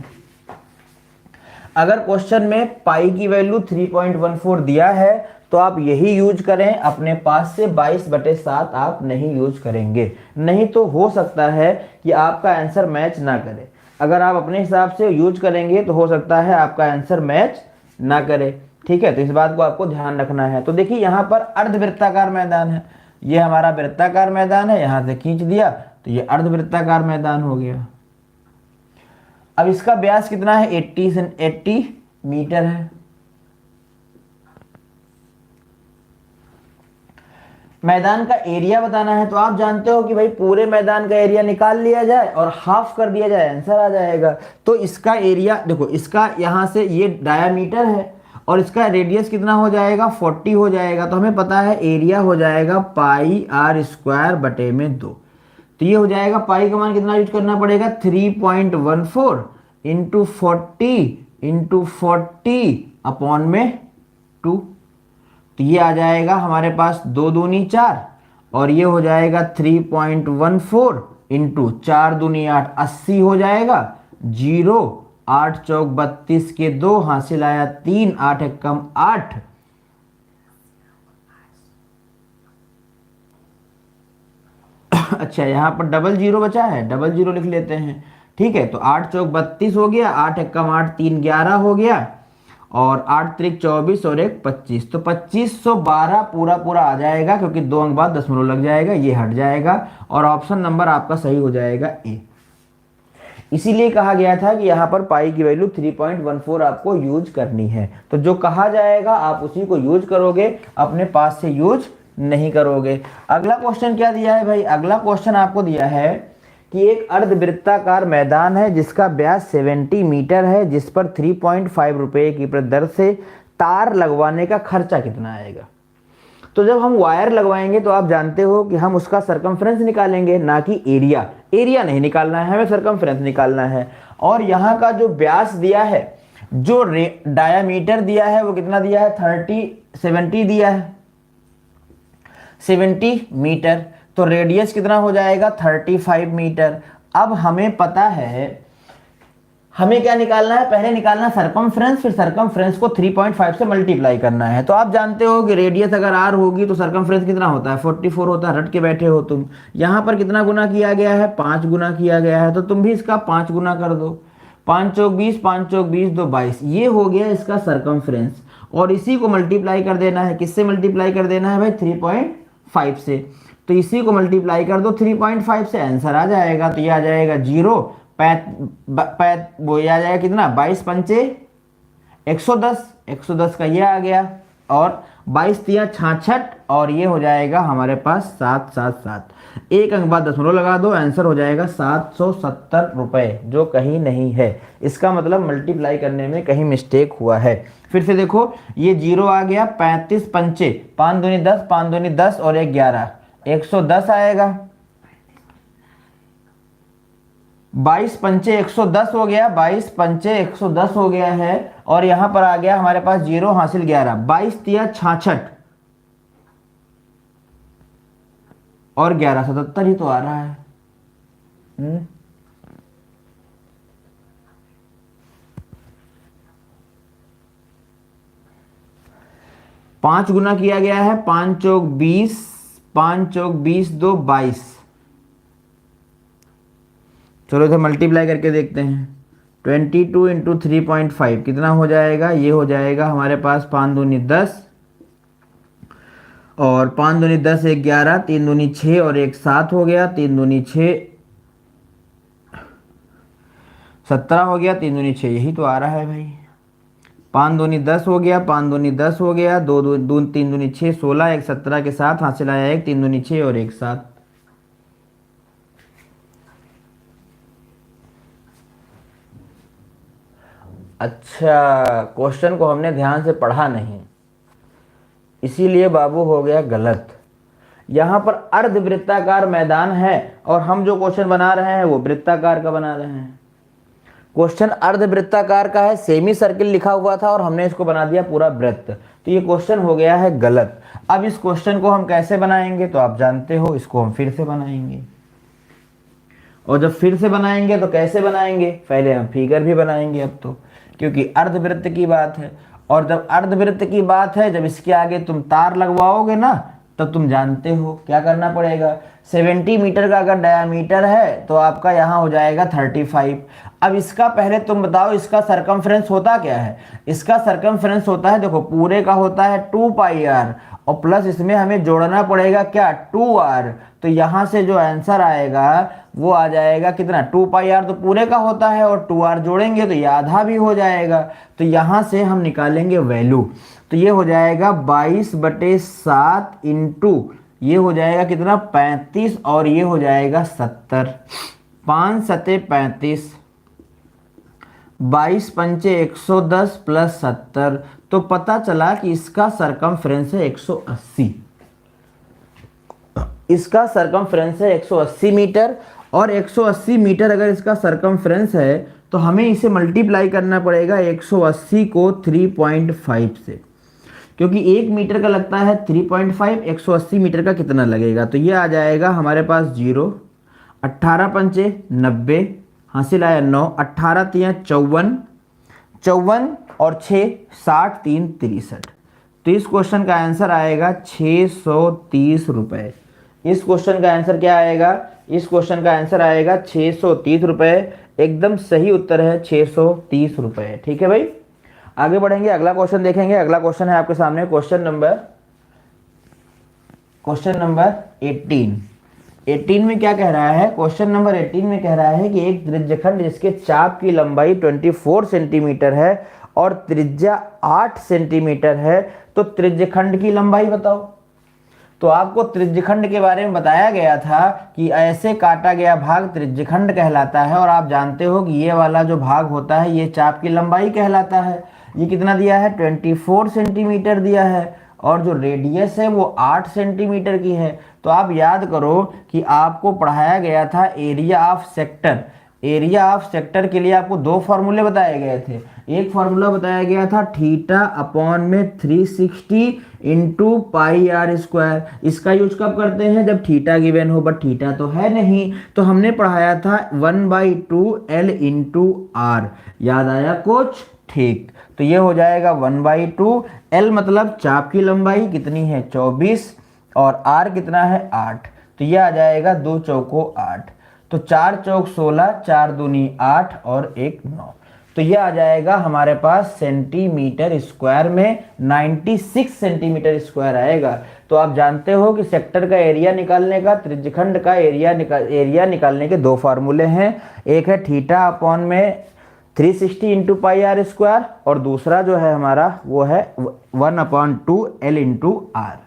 अगर क्वेश्चन में पाई की वैल्यू 3.14 दिया है तो आप यही यूज करें, अपने पास से 22/7 आप नहीं यूज करेंगे, नहीं तो हो सकता है कि आपका आंसर मैच ना करे। अगर आप अपने हिसाब से यूज करेंगे तो हो सकता है आपका आंसर मैच ना करे। ठीक है, तो इस बात को आपको ध्यान रखना है। तो देखिए यहाँ पर अर्धवृत्ताकार मैदान है, ये हमारा वृत्ताकार मैदान है, यहां से खींच दिया तो ये अर्धवृत्ताकार मैदान हो गया। अब इसका व्यास कितना है, 80 मीटर है। मैदान का एरिया बताना है, तो आप जानते हो कि भाई पूरे मैदान का एरिया निकाल लिया जाए और हाफ कर दिया जाए, आंसर आ जाएगा। तो इसका एरिया देखो, इसका यहां से ये डायामीटर है और इसका रेडियस कितना हो जाएगा, 40 हो जाएगा। तो हमें पता है एरिया हो जाएगा पाई r स्क्वायर बटे में 2। तो ये हो जाएगा, पाई का मान कितना यूज करना पड़ेगा, 3.14 इंटू 40 अपॉन में 2। तो ये आ जाएगा हमारे पास 2 दूनी 4 और ये हो जाएगा 3.14 इंटू 4 दूनी 8, 80 हो जाएगा। 0 8 चौक 32 के 2 हासिल आया 3, 8 एकम 8। अच्छा यहाँ पर डबल जीरो बचा है, डबल जीरो लिख लेते हैं। ठीक है, तो 8 चौक 32 हो गया, 8 एकम 8, 3 11 हो गया और 8 त्रिक 24 और 1 25। तो 2512 पूरा पूरा आ जाएगा, क्योंकि 2 अंक बाद दशमलव लग जाएगा, ये हट जाएगा और ऑप्शन नंबर आपका सही हो जाएगा ए। इसीलिए कहा गया था कि यहाँ पर पाई की वैल्यू 3.14 आपको यूज करनी है। तो जो कहा जाएगा आप उसी को यूज करोगे, अपने पास से यूज नहीं करोगे। अगला क्वेश्चन क्या दिया है भाई, अगला क्वेश्चन आपको दिया है कि एक अर्धवृत्ताकार मैदान है जिसका व्यास 70 मीटर है, जिस पर 3.5 रुपए की प्रति दर से तार लगवाने का खर्चा कितना आएगा। तो जब हम वायर लगवाएंगे तो आप जानते हो कि हम उसका सरकमफ्रेंस निकालेंगे, ना कि एरिया। एरिया नहीं निकालना है हमें, सरकमफ्रेंस निकालना है। और यहाँ का जो व्यास दिया है, जो डायामीटर दिया है वो कितना दिया है, 70 दिया है, 70 मीटर। तो रेडियस कितना हो जाएगा, 35 मीटर। अब हमें पता है हमें क्या निकालना है, पहले निकालना सरकमफ्रेंस, फिर सरकमफ्रेंस को 3.5 से मल्टीप्लाई करना है। तो आप जानते हो कि रेडियस अगर r होगी तो सरकमफ्रेंस कितना होता है, 44 होता है। रट के बैठे हो तुम, यहाँ पर कितना गुना किया गया है, 5 गुना किया गया है। तो तुम भी इसका 5 गुना कर दो, 5 चौक 20, 5 चौक 20, 2 22। ये हो गया इसका सरकमफ्रेंस और इसी को मल्टीप्लाई कर देना है। किससे मल्टीप्लाई कर देना है भाई, 3.5 से। तो इसी को मल्टीप्लाई कर दो 3.5 से, आंसर आ जाएगा। तो ये आ जाएगा 0 वो ये आ जाएगा कितना, 22 पंचे 110, 110 का ये आ गया और 22 तिया 66 और ये हो जाएगा हमारे पास 777। एक अंक बाद दशमलव लगा दो, आंसर हो जाएगा 770 रुपए, जो कहीं नहीं है। इसका मतलब मल्टीप्लाई करने में कहीं मिस्टेक हुआ है। फिर से देखो, ये 0 आ गया, 35 पंचे 5 दूनी 10, 5 दूनी 10 और 1 11, 110 आएगा। 22 पंचे 110 हो गया, 22 पंचे 110 हो गया है और यहां पर आ गया हमारे पास 0 हासिल 11, 22 तिया 66 और 11 77 ही तो आ रहा है। 5 गुना किया गया है, 5 चौक 20, 5 चौक 20, 2 22। चलो इधर मल्टीप्लाई करके देखते हैं। 22 इंटू 3.5 कितना हो जाएगा, ये हो जाएगा हमारे पास 5 दूनी 10 और 5 दूनी 10, 1 11, 3 दूनी 6 और 1 7 हो गया, 3 दूनी 6 17 हो गया, 3 दूनी 6, यही तो आ रहा है भाई। 5 दूनी 10 हो गया, 5 दूनी 10 हो गया, 2 2 3 दूनी 6, 16, एक 17 के साथ हासिल आया एक, 3 दूनी 6 और एक 7। अच्छा, क्वेश्चन को हमने ध्यान से पढ़ा नहीं, इसीलिए बाबू हो गया गलत। यहां पर अर्धवृत्ताकार मैदान है और हम जो क्वेश्चन बना रहे हैं वो वृत्ताकार का बना रहे हैं। क्वेश्चन अर्धवृत्ताकार का है, सेमी सर्किल लिखा हुआ था और हमने इसको बना दिया पूरा वृत्त, तो ये क्वेश्चन हो गया है गलत। अब इस क्वेश्चन को हम कैसे बनाएंगे तो आप जानते हो, इसको हम फिर से बनाएंगे। और जब फिर से बनाएंगे तो कैसे बनाएंगे, पहले हम फिगर भी बनाएंगे अब तो, क्योंकि अर्धवृत्त की बात है। और जब अर्धवृत्त की बात है, जब इसके आगे तुम तार लगवाओगे ना, तब तुम जानते हो क्या करना पड़ेगा। 70 मीटर का अगर डायामीटर है तो आपका यहाँ हो जाएगा 35। अब इसका पहले तुम बताओ, इसका सरकमफ्रेंस होता क्या है। इसका सरकमफ्रेंस होता है, देखो पूरे का होता है 2πr और प्लस इसमें हमें जोड़ना पड़ेगा क्या, 2r। तो यहाँ से जो आंसर आएगा वो आ जाएगा कितना, 2πr तो पूरे का होता है और 2r जोड़ेंगे तो ये आधा भी हो जाएगा। तो यहाँ से हम निकालेंगे वैल्यू, तो ये हो जाएगा 22/7 इंटू ये हो जाएगा कितना 35 और ये हो जाएगा 70। 5 सते 35, 22 पंचे 110 प्लस 70, तो पता चला कि इसका सरकमफ्रेंस है 180। इसका सरकमफ्रेंस है 180 मीटर और 180 मीटर अगर इसका सरकमफ्रेंस है तो हमें इसे मल्टीप्लाई करना पड़ेगा 180 को 3.5 से, क्योंकि 1 मीटर का लगता है 3.5, 180 मीटर का कितना लगेगा, तो ये आ जाएगा हमारे पास 0। 18 पंचे 90, हासिल आया 9, 18 तियाँ 54, 54 और 6 60, 3 63। तो इस क्वेश्चन का आंसर आएगा 630 रुपये। इस क्वेश्चन का आंसर क्या आएगा, इस क्वेश्चन का आंसर आएगा 630 रुपये। एकदम सही उत्तर है 630 रुपये। ठीक है भाई, आगे बढ़ेंगे, अगला क्वेश्चन देखेंगे। अगला क्वेश्चन है आपके सामने क्वेश्चन नंबर 18। 18 में क्या कह रहा है, क्वेश्चन नंबर 18 में कह रहा है कि एक त्रिज्यखंड जिसके चाप की लंबाई 24 सेंटीमीटर है और त्रिज्या 8 सेंटीमीटर है, तो त्रिज्यखंड की लंबाई बताओ। तो आपको त्रिज्यखंड के बारे में बताया गया था कि ऐसे काटा गया भाग त्रिज्यखंड कहलाता है, और आप जानते हो कि ये वाला जो भाग होता है ये चाप की लंबाई कहलाता है। ये कितना दिया है, 24 सेंटीमीटर दिया है, और जो रेडियस है वो 8 सेंटीमीटर की है। तो आप याद करो कि आपको पढ़ाया गया था area of sector. Area of sector के लिए आपको 2 फॉर्मूले बताए गए थे। एक फॉर्मूला बताया गया था थीटा अपॉन में 360 इंटू πr²। इसका यूज कब करते हैं, जब थीटा गिवन हो, बट थीटा तो है नहीं, तो हमने पढ़ाया था 1/2 L इंटू r। याद आया कुछ, ठीक। तो ये हो जाएगा 1/2 L, मतलब चाप की लंबाई कितनी है 24 और r कितना है 8। तो ये आ जाएगा 2 चौको 8, तो 4 चौक 16, 4 दूनी 8 और 1 9। तो ये आ जाएगा हमारे पास सेंटीमीटर स्क्वायर में 96 सेंटीमीटर स्क्वायर आएगा। तो आप जानते हो कि सेक्टर का एरिया निकालने का, त्रिज्यखंड का एरिया निकालने के 2 फार्मूले हैं। एक है थीटा अपॉन में 360 इंटू πr², और दूसरा जो है हमारा वो है 1/2 L इंटू r।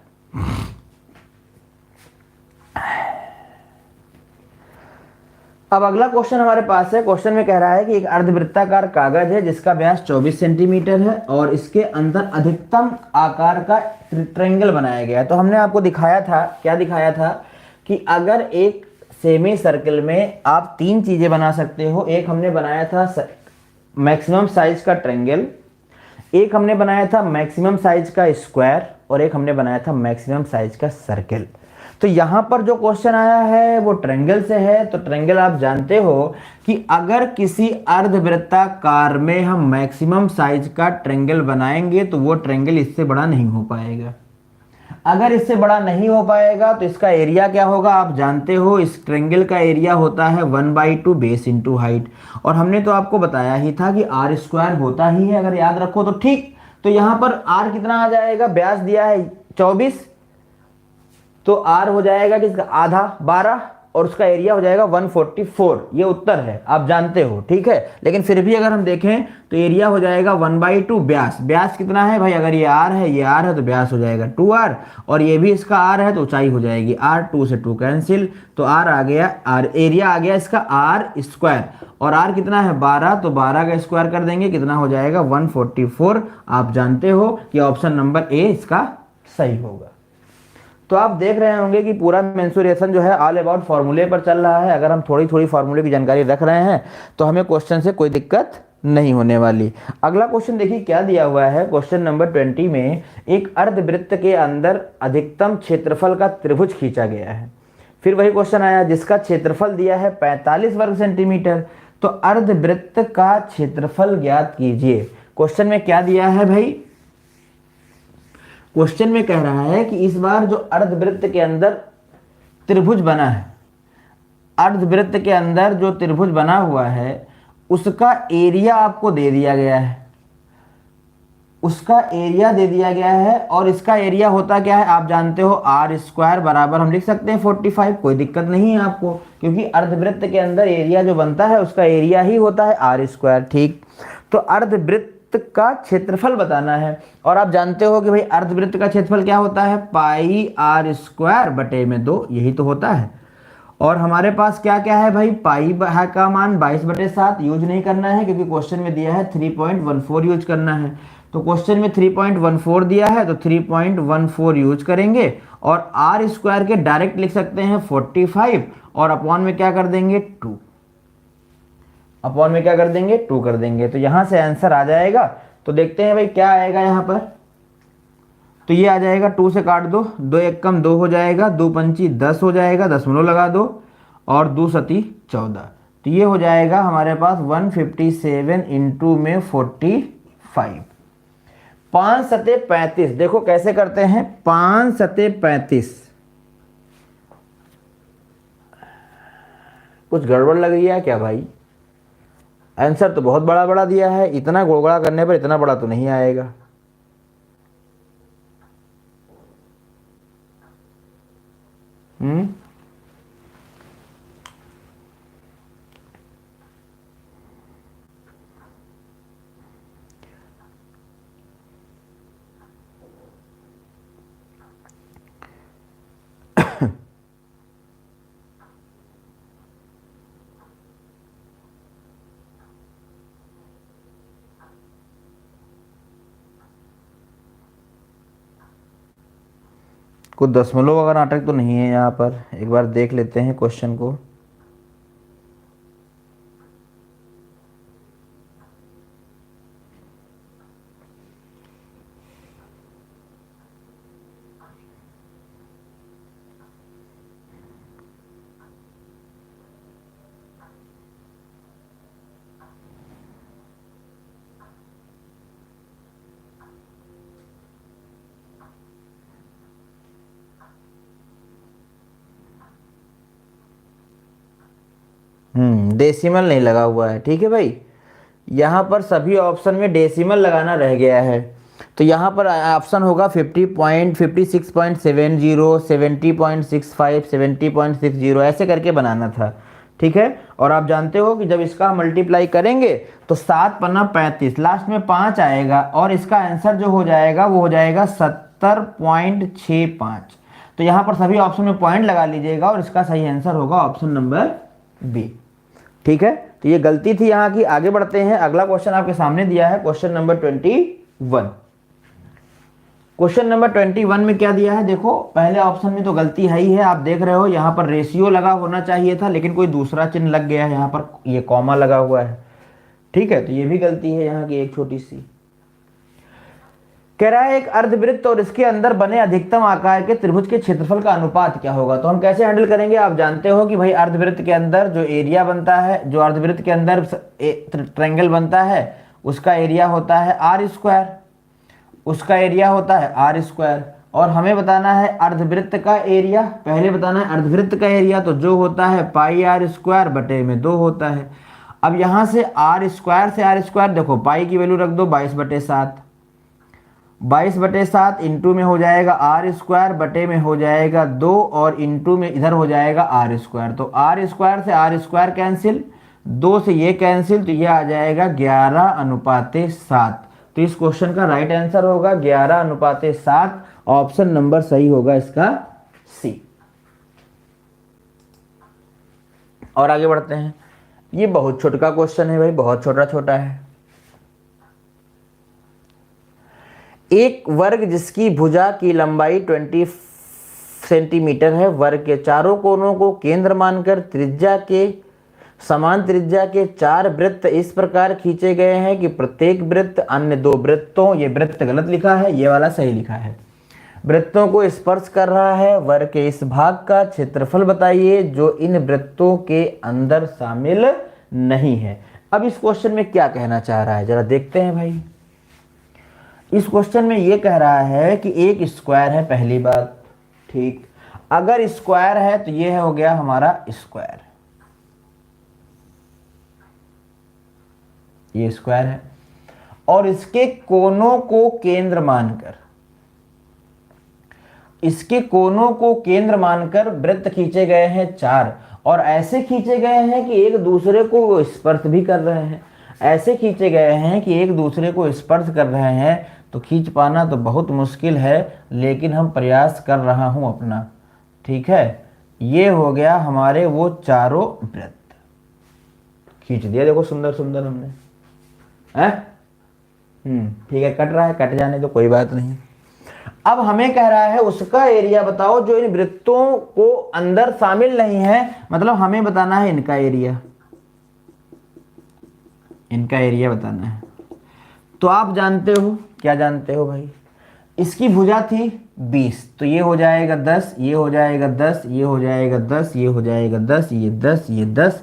अब अगला क्वेश्चन हमारे पास है। क्वेश्चन में कह रहा है कि एक अर्धवृत्ताकार कागज है जिसका व्यास 24 सेंटीमीटर है और इसके अंदर अधिकतम आकार का ट्रायंगल बनाया गया है। तो हमने आपको दिखाया था, क्या दिखाया था, कि अगर एक सेमी सर्किल में आप 3 चीजें बना सकते हो। एक हमने बनाया था मैक्सिमम साइज का ट्रायंगल, एक हमने बनाया था मैक्सिमम साइज का स्क्वायर, और एक हमने बनाया था मैक्सिमम साइज का सर्किल। तो यहां पर जो क्वेश्चन आया है वो ट्रायंगल से है। तो ट्रायंगल आप जानते हो कि अगर किसी अर्धवृत्ताकार में हम मैक्सिमम साइज का ट्रायंगल बनाएंगे तो वो ट्रायंगल इससे बड़ा नहीं हो पाएगा। अगर इससे बड़ा नहीं हो पाएगा तो इसका एरिया क्या होगा, आप जानते हो इस ट्रायंगल का एरिया होता है 1/2 बेस इंटू हाइट, और हमने तो आपको बताया ही था कि r² होता ही है, अगर याद रखो तो ठीक। तो यहां पर r कितना आ जाएगा, व्यास दिया है 24, तो r हो जाएगा किसका आधा 12, और उसका एरिया हो जाएगा 144। ये उत्तर है, आप जानते हो, ठीक है। लेकिन फिर भी अगर हम देखें तो एरिया हो जाएगा 1/2 ब्यास। ब्यास कितना है भाई, अगर ये आर है, ये आर है, तो ब्यास हो जाएगा 2r, और ये भी इसका आर है तो ऊंचाई हो जाएगी r। 2 से 2 कैंसिल, तो आर आ गया, आर एरिया आ गया इसका आर स्क्वायर, और आर कितना है 12, तो 12 का स्क्वायर कर देंगे, कितना हो जाएगा 144। आप जानते हो कि ऑप्शन नंबर ए इसका सही होगा। तो आप देख रहे होंगे कि पूरा मेंसुरेशन जो है ऑल अबाउट फार्मूले पर चल रहा है। अगर हम थोड़ी थोड़ी फार्मूले की जानकारी रख रहे हैं तो हमें क्वेश्चन से कोई दिक्कत नहीं होने वाली। अगला क्वेश्चन देखिए क्या दिया हुआ है। क्वेश्चन नंबर 20 में एक अर्धवृत्त के अंदर अधिकतम क्षेत्रफल का त्रिभुज खींचा गया है। फिर वही क्वेश्चन आया जिसका क्षेत्रफल दिया है 45 वर्ग सेंटीमीटर। तो अर्धवृत्त का क्षेत्रफल ज्ञात कीजिए। क्वेश्चन में क्या दिया है भाई, क्वेश्चन में कह रहा है कि इस बार जो अर्धवृत्त के अंदर त्रिभुज बना है, अर्धवृत्त के अंदर जो त्रिभुज बना हुआ है उसका एरिया आपको दे दिया गया है, उसका एरिया दे दिया गया है। और इसका एरिया होता क्या है, आप जानते हो आर स्क्वायर बराबर हम लिख सकते हैं 45। कोई दिक्कत नहीं है आपको, क्योंकि अर्धवृत्त के अंदर एरिया जो बनता है उसका एरिया ही होता है आर स्क्वायर, ठीक। तो अर्धवृत्त का क्षेत्रफल बताना है, और आप जानते हो कि भाई अर्धवृत्त का क्षेत्रफल क्या होता है, पाई आर स्क्वायर बटे में 2, यही तो होता है। और हमारे पास क्या क्या है भाई, पाई का मान 22/7 यूज नहीं करना है, क्योंकि क्वेश्चन में दिया है 3.14 यूज करना है। तो क्वेश्चन में 3.14 दिया है तो 3.14 यूज करेंगे, और आर स्क्वायर के डायरेक्ट लिख सकते हैं 45, और अपॉन में क्या कर देंगे 2, अपॉन में क्या कर देंगे 2 कर देंगे। तो यहां से आंसर आ जाएगा। तो देखते हैं भाई क्या आएगा यहां पर। तो ये आ जाएगा, 2 से काट दो, 2 1 कम 2 हो जाएगा, 2 पंची 10 हो जाएगा, दशमलव लगा दो, और 2 सती 14। तो ये हो जाएगा हमारे पास 157 इंटू में 45, 5 सते 35। देखो कैसे करते हैं, 5 सते 35। कुछ गड़बड़ लग रही है क्या भाई, आंसर तो बहुत बड़ा बड़ा दिया है, इतना गोगड़ा करने पर इतना बड़ा तो नहीं आएगा। कुछ दशमलव का नाटक तो नहीं है यहाँ पर, एक बार देख लेते हैं क्वेश्चन को। डेसिमल नहीं लगा हुआ है, ठीक है भाई। यहाँ पर सभी ऑप्शन में डेसिमल लगाना रह गया है। तो यहाँ पर ऑप्शन होगा 50.56.70, 70.65, 70.60, ऐसे करके बनाना था, ठीक है। और आप जानते हो कि जब इसका मल्टीप्लाई करेंगे तो 7 पन्ना 35, लास्ट में 5 आएगा, और इसका आंसर जो हो जाएगा वो हो जाएगा 70.65। तो यहाँ पर सभी ऑप्शन में पॉइंट लगा लीजिएगा, और इसका सही आंसर होगा ऑप्शन नंबर बी, ठीक है। तो ये गलती थी यहाँ की। आगे बढ़ते हैं, अगला क्वेश्चन आपके सामने दिया है, क्वेश्चन नंबर 21। क्वेश्चन नंबर 21 में क्या दिया है, देखो पहले ऑप्शन में तो गलती है ही है, आप देख रहे हो यहाँ पर रेशियो लगा होना चाहिए था, लेकिन कोई दूसरा चिन्ह लग गया है, यहाँ पर ये कॉमा लगा हुआ है, ठीक है। तो ये भी गलती है यहाँ की एक छोटी सी। कह रहा है एक अर्धवृत्त और इसके अंदर बने अधिकतम आकार के त्रिभुज के क्षेत्रफल का अनुपात क्या होगा। तो हम कैसे हैंडल करेंगे, आप जानते हो कि भाई अर्धवृत्त के अंदर जो एरिया बनता है, जो अर्धवृत्त के अंदर ट्रायंगल बनता है उसका एरिया होता है आर स्क्वायर, उसका एरिया होता है आर स्क्वायर। और हमें बताना है अर्धवृत्त का एरिया, पहले बताना है अर्धवृत्त का एरिया, तो जो होता है पाई आर स्क्वायर बटे में 2 होता है। अब यहाँ से आर स्क्वायर से आर स्क्वायर, देखो पाई की वैल्यू रख दो 22/7, 22/7 इंटू में हो जाएगा आर स्क्वायर, बटे में हो जाएगा 2 और इंटू में इधर हो जाएगा आर स्क्वायर। तो आर स्क्वायर से आर स्क्वायर कैंसिल, 2 से ये कैंसिल, तो ये आ जाएगा 11:7। तो इस क्वेश्चन का राइट आंसर होगा 11:7। ऑप्शन नंबर सही होगा इसका सी। और आगे बढ़ते हैं। ये बहुत छोटा क्वेश्चन है भाई, बहुत छोटा छोटा है। एक वर्ग जिसकी भुजा की लंबाई 20 सेंटीमीटर है, वर्ग के चारों कोनों को केंद्र मानकर त्रिज्या के समान त्रिज्या के 4 वृत्त इस प्रकार खींचे गए हैं कि प्रत्येक वृत्त अन्य 2 वृत्तों, ये वृत्त गलत लिखा है, ये वाला सही लिखा है, वृत्तों को स्पर्श कर रहा है। वर्ग के इस भाग का क्षेत्रफल बताइए जो इन वृत्तों के अंदर शामिल नहीं है। अब इस क्वेश्चन में क्या कहना चाह रहा है जरा देखते हैं भाई। इस क्वेश्चन में ये कह रहा है कि एक स्क्वायर है, पहली बात, ठीक। अगर स्क्वायर है तो ये हो गया हमारा स्क्वायर, ये स्क्वायर है, और इसके कोनों को केंद्र मानकर, इसके कोनों को केंद्र मानकर वृत्त खींचे गए हैं 4, और ऐसे खींचे गए हैं कि एक दूसरे को स्पर्श भी कर रहे हैं, ऐसे खींचे गए हैं कि एक दूसरे को स्पर्श कर रहे हैं। तो खींच पाना तो बहुत मुश्किल है, लेकिन हम प्रयास कर रहा हूं अपना, ठीक है। ये हो गया हमारे वो चारों वृत्त, खींच दिया, देखो सुंदर सुंदर हमने, है। ठीक है, कट रहा है, कट जाने तो कोई बात नहीं। अब हमें कह रहा है उसका एरिया बताओ जो इन वृत्तों को अंदर शामिल नहीं है, मतलब हमें बताना है इनका एरिया, इनका एरिया बताना है। तो आप जानते हो, क्या जानते हो भाई, इसकी भुजा थी 20, तो ये हो जाएगा 10, ये हो जाएगा 10, ये हो जाएगा 10, ये हो जाएगा 10, ये 10, ये 10,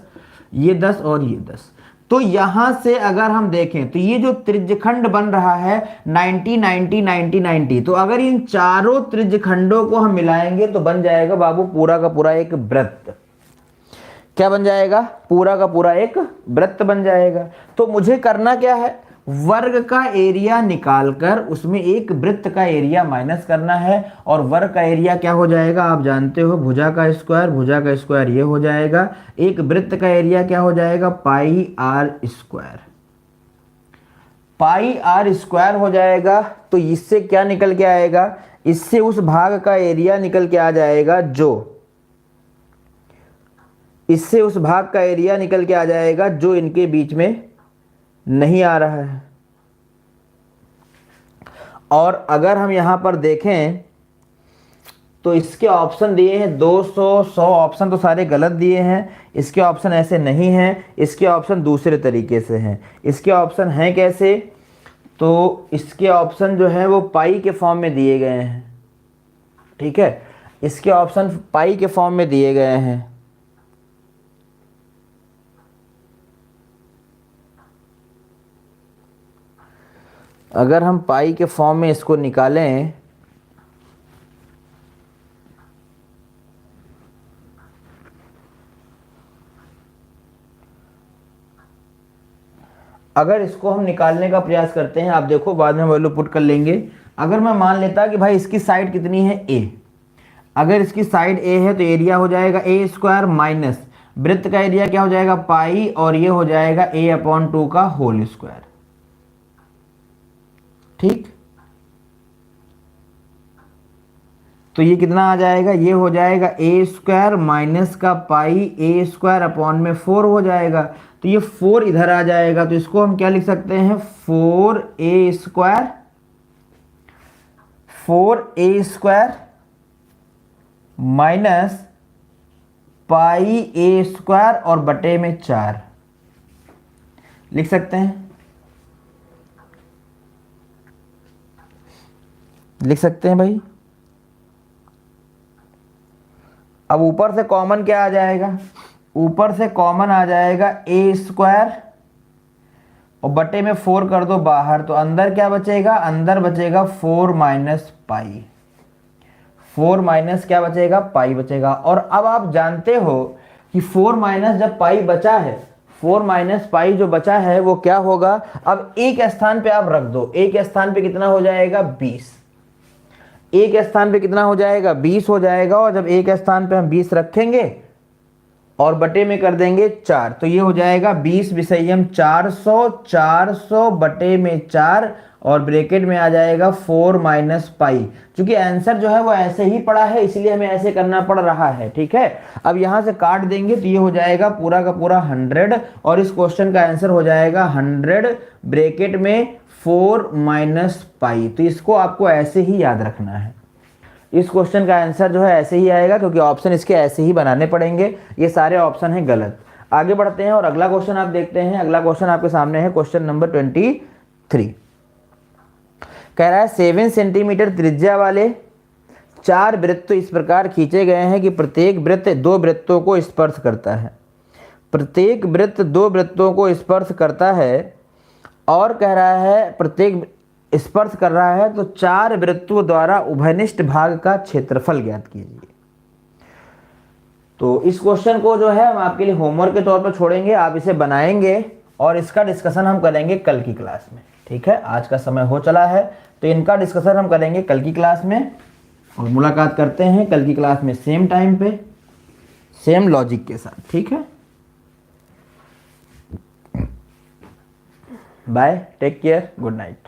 ये 10 और ये 10। तो यहां से अगर हम देखें तो ये जो त्रिज्यखंड बन रहा है 90 90 90 90, तो अगर इन चारों त्रिज्यखंडों को हम मिलाएंगे तो बन जाएगा बाबू पूरा का पूरा एक वृत्त। क्या बन जाएगा? पूरा का पूरा एक वृत्त बन जाएगा। तो मुझे करना क्या है, वर्ग का एरिया निकालकर उसमें एक वृत्त का एरिया माइनस करना है, और वर्ग का एरिया क्या हो जाएगा आप जानते हो, भुजा का स्क्वायर, भुजा का स्क्वायर ये हो जाएगा, एक वृत्त का एरिया क्या हो जाएगा, pi r square, pi r square हो जाएगा। तो इससे क्या निकल के आएगा, इससे उस भाग का एरिया निकल के आ जाएगा जो, इससे उस भाग का एरिया निकल के आ जाएगा जो इनके बीच में नहीं आ रहा है। और अगर हम यहां पर देखें तो इसके ऑप्शन दिए हैं 200 100, ऑप्शन तो सारे गलत दिए हैं, इसके ऑप्शन ऐसे नहीं हैं, इसके ऑप्शन दूसरे तरीके से हैं। इसके ऑप्शन हैं कैसे, तो इसके ऑप्शन जो है वो पाई के फॉर्म में दिए गए हैं, ठीक है, इसके ऑप्शन पाई के फॉर्म में दिए गए हैं। अगर हम पाई के फॉर्म में इसको निकालें अगर इसको हम निकालने का प्रयास करते हैं, आप देखो बाद में वैल्यू पुट कर लेंगे। अगर मैं मान लेता कि भाई इसकी साइड कितनी है a, अगर इसकी साइड a है तो एरिया हो जाएगा a स्क्वायर माइनस वृत्त का एरिया क्या हो जाएगा पाई, और ये हो जाएगा a/2 का होल स्क्वायर, ठीक। तो ये कितना आ जाएगा, ये हो जाएगा a स्क्वायर माइनस का पाई a स्क्वायर अपॉन में 4 हो जाएगा। तो ये 4 इधर आ जाएगा, तो इसको हम क्या लिख सकते हैं, 4a square, 4a square minus pi a square और बटे में 4 लिख सकते हैं, लिख सकते हैं भाई। अब ऊपर से कॉमन क्या आ जाएगा, ऊपर से कॉमन आ जाएगा a स्क्वायर और बटे में 4 कर दो बाहर, तो अंदर क्या बचेगा, अंदर बचेगा 4 माइनस पाई, 4 माइनस क्या बचेगा, पाई बचेगा। और अब आप जानते हो कि 4 माइनस जब पाई बचा है, 4 माइनस पाई जो बचा है वो क्या होगा, अब एक स्थान पे आप रख दो, एक स्थान पे कितना हो जाएगा 20, एक स्थान पे कितना हो जाएगा 20 हो जाएगा, और जब एक स्थान पे हम 20 रखेंगे और बटे में कर देंगे 4, तो ये हो जाएगा 20 विषयम 400, 400 बटे में 4 और ब्रैकेट में आ जाएगा 4 माइनस पाई। क्योंकि आंसर जो है वो ऐसे ही पड़ा है इसलिए हमें ऐसे करना पड़ रहा है, ठीक है। अब यहां से काट देंगे तो ये हो जाएगा पूरा का पूरा 100, और इस क्वेश्चन का आंसर हो जाएगा 100 ब्रैकेट में 4 माइनस पाई। तो इसको आपको ऐसे ही याद रखना है, इस क्वेश्चन का आंसर जो है ऐसे ही आएगा, क्योंकि ऑप्शन इसके ऐसे ही बनाने पड़ेंगे, ये सारे ऑप्शन हैं गलत। आगे बढ़ते हैं और अगला क्वेश्चन आप देखते हैं। अगला क्वेश्चन आपके सामने है क्वेश्चन नंबर 23। कह रहा है 7 सेंटीमीटर त्रिज्या वाले 4 वृत्त इस प्रकार खींचे गए हैं कि प्रत्येक वृत्त 2 वृत्तों को स्पर्श करता है, प्रत्येक वृत्त 2 वृत्तों को स्पर्श करता है, और कह रहा है प्रत्येक स्पर्श कर रहा है तो 4 वृत्तों द्वारा उभयनिष्ठ भाग का क्षेत्रफल ज्ञात कीजिए। तो इस क्वेश्चन को जो है हम आपके लिए होमवर्क के तौर पर छोड़ेंगे, आप इसे बनाएंगे और इसका डिस्कशन हम करेंगे कल की क्लास में, ठीक है। आज का समय हो चला है तो इनका डिस्कशन हम करेंगे कल की क्लास में, और मुलाकात करते हैं कल की क्लास में सेम टाइम पे सेम लॉजिक के साथ, ठीक है। Bye, take care, good night.